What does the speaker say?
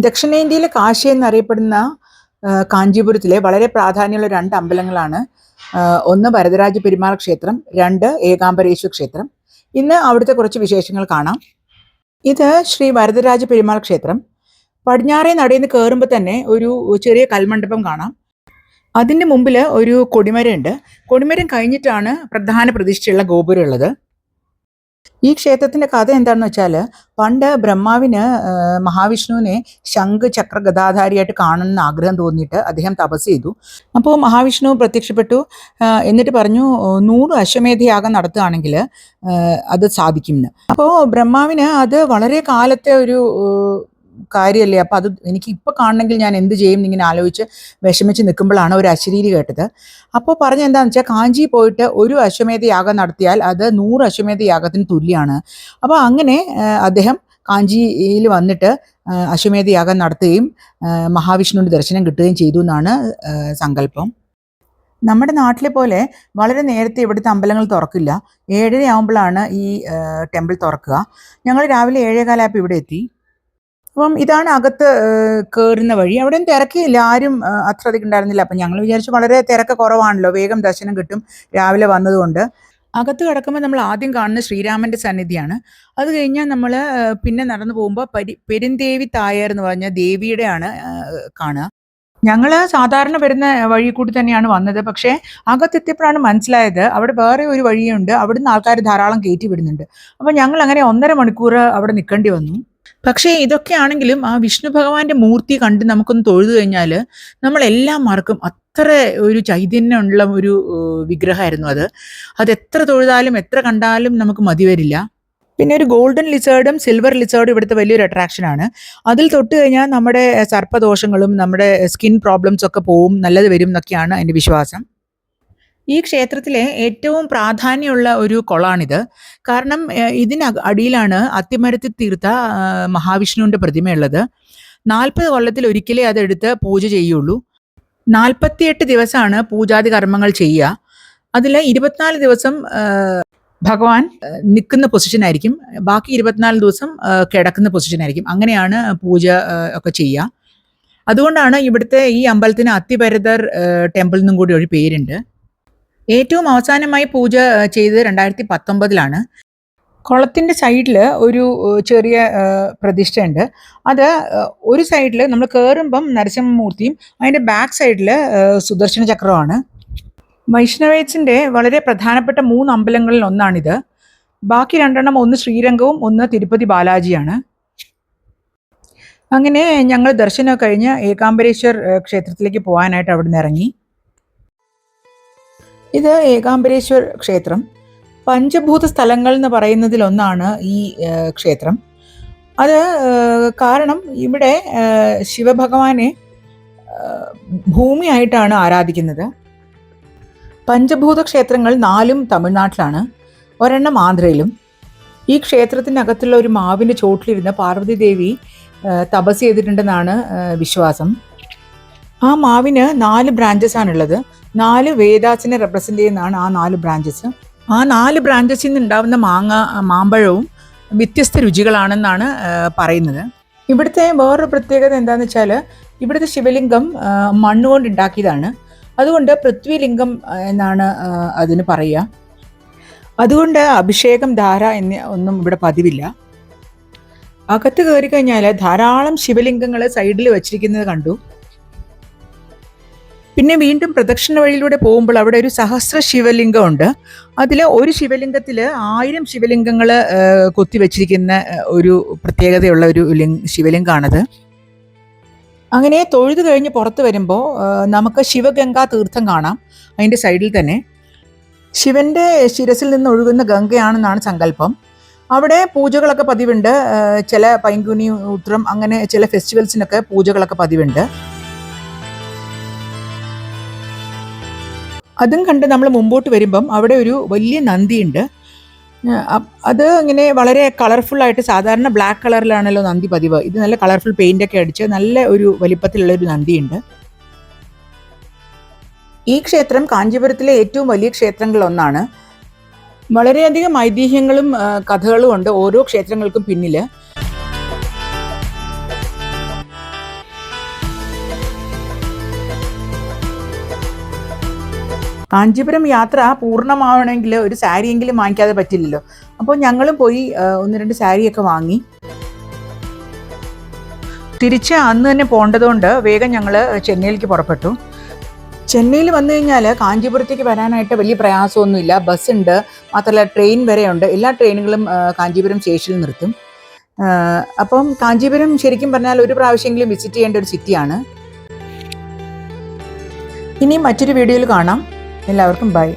ദക്ഷിണേന്ത്യയിലെ കാശി എന്നറിയപ്പെടുന്ന കാഞ്ചീപുരത്തിലെ വളരെ പ്രാധാന്യമുള്ള രണ്ട് അമ്പലങ്ങളാണ്. ഒന്ന് വരദരാജ പെരുമാൾ ക്ഷേത്രം, രണ്ട് ഏകാംബരേശ്വര ക്ഷേത്രം. ഇന്ന് അവിടുത്തെ കുറച്ച് വിശേഷങ്ങൾ കാണാം. ഇത് ശ്രീ വരദരാജ പെരുമാൾ ക്ഷേത്രം. പടിഞ്ഞാറേ നടയിൽ നിന്ന് കയറുമ്പോൾ തന്നെ ഒരു ചെറിയ കൽമണ്ഡപം കാണാം. അതിൻ്റെ മുമ്പിൽ ഒരു കൊടിമരം ഉണ്ട്. കൊടിമരം കഴിഞ്ഞിട്ടാണ് പ്രധാന പ്രതിഷ്ഠയുള്ള ഗോപുരം ഉള്ളത്. ഈ ക്ഷേത്രത്തിൻ്റെ കഥ എന്താണെന്ന് വെച്ചാൽ, പണ്ട് ബ്രഹ്മാവിന് മഹാവിഷ്ണുവിനെ ശംഖ് ചക്ര ഗദാധാരിയായിട്ട് കാണണമെന്ന് ആഗ്രഹം തോന്നിയിട്ട് അദ്ദേഹം തപസ് ചെയ്തു. അപ്പോൾ മഹാവിഷ്ണു പ്രത്യക്ഷപ്പെട്ടു. എന്നിട്ട് പറഞ്ഞു, 100 അശ്വമേധയാഗം നടത്തുകയാണെങ്കിൽ അത് സാധിക്കുമെന്ന്. അപ്പോൾ ബ്രഹ്മാവിന് അത് വളരെ കാലത്തെ ഒരു കാര്യമല്ലേ, അപ്പോൾ അത് എനിക്ക് ഇപ്പോൾ കാണണമെങ്കിൽ ഞാൻ എന്ത് ചെയ്യും എന്നിങ്ങനെ ആലോചിച്ച് വിഷമിച്ച് നിൽക്കുമ്പോഴാണ് ഒരു അശരീരി കേട്ടത്. അപ്പോൾ പറഞ്ഞ എന്താണെന്ന് വെച്ചാൽ, കാഞ്ചി പോയിട്ട് ഒരു അശ്വമേധ യാഗം നടത്തിയാൽ അത് 100 അശ്വമേധ യാഗത്തിന് തുല്യമാണ്. അപ്പോൾ അങ്ങനെ അദ്ദേഹം കാഞ്ചിയിൽ വന്നിട്ട് അശ്വമേധ യാഗം നടത്തുകയും മഹാവിഷ്ണുവിൻ്റെ ദർശനം കിട്ടുകയും ചെയ്തു എന്നാണ് സങ്കല്പം. നമ്മുടെ നാട്ടിലെ പോലെ വളരെ നേരത്തെ ഇവിടുത്തെ അമ്പലങ്ങൾ തുറക്കില്ല. 7:30 ആകുമ്പോഴാണ് ഈ ടെമ്പിൾ തുറക്കുക. ഞങ്ങൾ രാവിലെ 7:15 ഇവിടെ എത്തി. അപ്പം ഇതാണ് അകത്ത് കയറുന്ന വഴി. അവിടെയും തിരക്കില്ല, ആരും അത്ര അധികം ഉണ്ടായിരുന്നില്ല. അപ്പം ഞങ്ങൾ വിചാരിച്ചു വളരെ തിരക്ക് കുറവാണല്ലോ, വേഗം ദർശനം കിട്ടും രാവിലെ വന്നതുകൊണ്ട്. അകത്ത് കിടക്കുമ്പോൾ നമ്മൾ ആദ്യം കാണുന്ന ശ്രീരാമൻ്റെ സന്നിധിയാണ്. അത് കഴിഞ്ഞാൽ നമ്മൾ പിന്നെ നടന്നു പോകുമ്പോൾ പെരുന്തേവി തായർ എന്ന് പറഞ്ഞ ദേവിയുടെയാണ് കാണുക. ഞങ്ങൾ സാധാരണ വരുന്ന വഴി കൂടി തന്നെയാണ് വന്നത്. പക്ഷേ അകത്തെത്തിയപ്പോഴാണ് മനസ്സിലായത് അവിടെ വേറെ ഒരു വഴിയുണ്ട്, അവിടുന്ന് ആൾക്കാർ ധാരാളം കയറ്റി വിടുന്നുണ്ട്. അപ്പം ഞങ്ങൾ അങ്ങനെ 1.5 മണിക്കൂർ അവിടെ നിൽക്കേണ്ടി വന്നു. പക്ഷേ ഇതൊക്കെ ആണെങ്കിലും ആ വിഷ്ണു ഭഗവാന്റെ മൂർത്തി കണ്ട് നമുക്കൊന്ന് തൊഴുതു കഴിഞ്ഞാൽ നമ്മളെല്ലാം മറക്കും. അത്ര ഒരു ചൈതന്യമുള്ള ഒരു വിഗ്രഹമായിരുന്നു അത് എത്ര തൊഴുതാലും എത്ര കണ്ടാലും നമുക്ക് മതി വരില്ല. പിന്നെ ഒരു ഗോൾഡൻ ലിസേർഡും സിൽവർ ലിസേർഡും ഇവിടുത്തെ വലിയൊരു അട്രാക്ഷനാണ്. അതിൽ തൊട്ട് കഴിഞ്ഞാൽ നമ്മുടെ സർപ്പദോഷങ്ങളും നമ്മുടെ സ്കിൻ പ്രോബ്ലംസ് ഒക്കെ പോവും, നല്ലത് വരും എന്നൊക്കെയാണ് എൻ്റെ വിശ്വാസം. ഈ ക്ഷേത്രത്തിലെ ഏറ്റവും പ്രാധാന്യമുള്ള ഒരു കുളമാണിത്. കാരണം ഇതിന് അടിയിലാണ് അത്തിമരത്തിൽ തീർത്ത മഹാവിഷ്ണുവിൻ്റെ പ്രതിമയുള്ളത്. 40 കൊല്ലത്തിൽ ഒരിക്കലേ അതെടുത്ത് പൂജ ചെയ്യുള്ളൂ. 48 ദിവസമാണ് പൂജാതി കർമ്മങ്ങൾ ചെയ്യുക. അതിൽ 24 ദിവസം ഭഗവാൻ നിൽക്കുന്ന പൊസിഷനായിരിക്കും, ബാക്കി 24 ദിവസം കിടക്കുന്ന പൊസിഷനായിരിക്കും. അങ്ങനെയാണ് പൂജ ഒക്കെ ചെയ്യുക. അതുകൊണ്ടാണ് ഇവിടുത്തെ ഈ അമ്പലത്തിന് അത്തിഭരതർ ടെമ്പിൾ എന്നും കൂടി ഒരു പേരുണ്ട്. ഏറ്റവും അവസാനമായി പൂജ ചെയ്തത് 2019 കുളത്തിൻ്റെ സൈഡിൽ ഒരു ചെറിയ പ്രതിഷ്ഠയുണ്ട്. അത് ഒരു സൈഡിൽ നമ്മൾ കയറുമ്പം നരസിംഹമൂർത്തിയും അതിൻ്റെ ബാക്ക് സൈഡിൽ സുദർശന ചക്രവുമാണ്. വൈഷ്ണവേറ്റ്സിൻ്റെ വളരെ പ്രധാനപ്പെട്ട 3 അമ്പലങ്ങളിൽ ഒന്നാണിത്. ബാക്കി 2 ഒന്ന് ശ്രീരംഗവും ഒന്ന് തിരുപ്പതി ബാലാജിയാണ്. അങ്ങനെ ഞങ്ങൾ ദർശനം കഴിഞ്ഞ് ഏകാംബരേശ്വർ ക്ഷേത്രത്തിലേക്ക് പോകാനായിട്ട് അവിടെ നിന്ന് ഇറങ്ങി. ഇത് ഏകാംബരേശ്വർ ക്ഷേത്രം. പഞ്ചഭൂത സ്ഥലങ്ങൾ എന്ന് പറയുന്നതിലൊന്നാണ് ഈ ക്ഷേത്രം. അത് കാരണം ഇവിടെ ശിവഭഗവാനെ ഭൂമിയായിട്ടാണ് ആരാധിക്കുന്നത്. പഞ്ചഭൂത ക്ഷേത്രങ്ങൾ 4 തമിഴ്നാട്ടിലാണ്, ഒരെണ്ണം ആന്ധ്രയിലും. ഈ ക്ഷേത്രത്തിനകത്തുള്ള ഒരു മാവിൻ്റെ ചോട്ടിലിരുന്ന് പാർവതി ദേവി തപസ് ചെയ്തിട്ടുണ്ടെന്നാണ് വിശ്വാസം. ആ മാവിന് 4 ബ്രാഞ്ചസ് ആണുള്ളത്. 4 വേദാസിനെ റെപ്രസെൻ്റ് ചെയ്യുന്നതാണ് ആ 4 ബ്രാഞ്ചസ്. ആ 4 ബ്രാഞ്ചസിൽ നിന്ന് ഉണ്ടാവുന്ന മാമ്പഴവും വ്യത്യസ്ത രുചികളാണെന്നാണ് പറയുന്നത്. ഇവിടുത്തെ വേറൊരു പ്രത്യേകത എന്താണെന്ന് വെച്ചാൽ, ഇവിടുത്തെ ശിവലിംഗം മണ്ണുകൊണ്ട് ഉണ്ടാക്കിയതാണ്. അതുകൊണ്ട് പൃഥ്വിലിംഗം എന്നാണ് അതിന് പറയുക. അതുകൊണ്ട് അഭിഷേകം, ധാര ഒന്നും ഇവിടെ പതിവില്ല. അകത്ത് കയറി കഴിഞ്ഞാൽ ധാരാളം ശിവലിംഗങ്ങൾ സൈഡിൽ വെച്ചിരിക്കുന്നത് കണ്ടു. പിന്നെ വീണ്ടും പ്രദക്ഷിണ വഴിയിലൂടെ പോകുമ്പോൾ അവിടെ ഒരു സഹസ്ര ശിവലിംഗം ഉണ്ട്. അതിൽ ഒരു ശിവലിംഗത്തിൽ 1000 ശിവലിംഗങ്ങൾ കൊത്തിവെച്ചിരിക്കുന്ന ഒരു പ്രത്യേകതയുള്ള ഒരു ശിവലിംഗമാണത്. അങ്ങനെ തൊഴുത് കഴിഞ്ഞ് പുറത്ത് വരുമ്പോൾ നമുക്ക് ശിവഗംഗാ തീർത്ഥം കാണാം. അതിൻ്റെ സൈഡിൽ തന്നെ ശിവൻ്റെ ശിരസിൽ നിന്ന് ഒഴുകുന്ന ഗംഗയാണെന്നാണ് സങ്കല്പം. അവിടെ പൂജകളൊക്കെ പതിവുണ്ട്. ചില പൈങ്കുനി ഉത്രം അങ്ങനെ ചില ഫെസ്റ്റിവൽസിനൊക്കെ പൂജകളൊക്കെ പതിവുണ്ട്. അതും കണ്ട് നമ്മൾ മുമ്പോട്ട് വരുമ്പം അവിടെ ഒരു വലിയ നന്ദിയുണ്ട്. അത് ഇങ്ങനെ വളരെ കളർഫുള്ളായിട്ട്, സാധാരണ ബ്ലാക്ക് കളറിലാണല്ലോ നന്ദി പതിവ്. ഇത് നല്ല കളർഫുൾ പെയിൻ്റൊക്കെ അടിച്ച് നല്ല ഒരു വലിപ്പത്തിലുള്ളൊരു നന്ദിയുണ്ട്. ഈ ക്ഷേത്രം കാഞ്ചീപുരത്തിലെ ഏറ്റവും വലിയ ക്ഷേത്രങ്ങളിലൊന്നാണ്. വളരെയധികം ഐതിഹ്യങ്ങളും കഥകളും ഉണ്ട് ഓരോ ക്ഷേത്രങ്ങൾക്കും പിന്നിൽ. കാഞ്ചീപുരം യാത്ര പൂർണ്ണമാവണമെങ്കിൽ ഒരു സാരിയെങ്കിലും വാങ്ങിക്കാതെ പറ്റില്ലല്ലോ. അപ്പോൾ ഞങ്ങളും പോയി 1-2 സാരിയൊക്കെ വാങ്ങി. തിരിച്ച് അന്ന് തന്നെ പോകേണ്ടതുകൊണ്ട് വേഗം ഞങ്ങൾ ചെന്നൈയിലേക്ക് പുറപ്പെട്ടു. ചെന്നൈയിൽ വന്നു കഴിഞ്ഞാൽ കാഞ്ചീപുരത്തേക്ക് വരാനായിട്ട് വലിയ പ്രയാസമൊന്നുമില്ല. ബസ്സുണ്ട്, മാത്രമല്ല ട്രെയിൻ വരെയുണ്ട്. എല്ലാ ട്രെയിനുകളും കാഞ്ചീപുരം സ്റ്റേഷനിൽ നിർത്തും. അപ്പം കാഞ്ചീപുരം ശരിക്കും പറഞ്ഞാൽ ഒരു പ്രാവശ്യമെങ്കിലും വിസിറ്റ് ചെയ്യേണ്ട ഒരു സിറ്റിയാണ്. ഇനി മറ്റൊരു വീഡിയോയിൽ കാണാം. എല്ലാവർക്കും ബൈ.